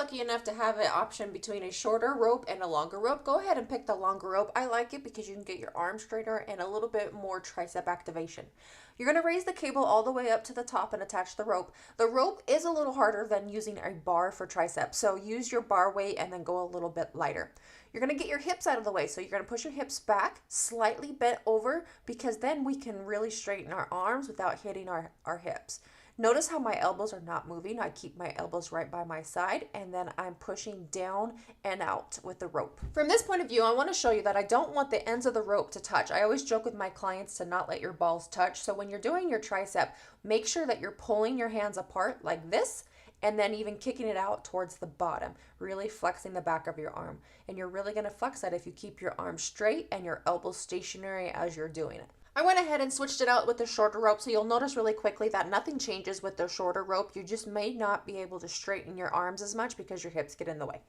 lucky enough to have an option between a shorter rope and a longer rope, go ahead and pick the longer rope. I like it because you can get your arms straighter and a little bit more tricep activation. You're going to raise the cable all the way up to the top and attach the rope. The rope is a little harder than using a bar for tricep, so use your bar weight and then go a little bit lighter. You're going to get your hips out of the way, so you're going to push your hips back, slightly bent over, because then we can really straighten our arms without hitting our hips. Notice how my elbows are not moving. I keep my elbows right by my side, and then I'm pushing down and out with the rope. From this point of view, I want to show you that I don't want the ends of the rope to touch. I always joke with my clients to not let your balls touch. So when you're doing your tricep, make sure that you're pulling your hands apart like this, and then even kicking it out towards the bottom, really flexing the back of your arm. And you're really going to flex that if you keep your arm straight and your elbows stationary as you're doing it. I went ahead and switched it out with the shorter rope, so you'll notice really quickly that nothing changes with the shorter rope. You just may not be able to straighten your arms as much because your hips get in the way.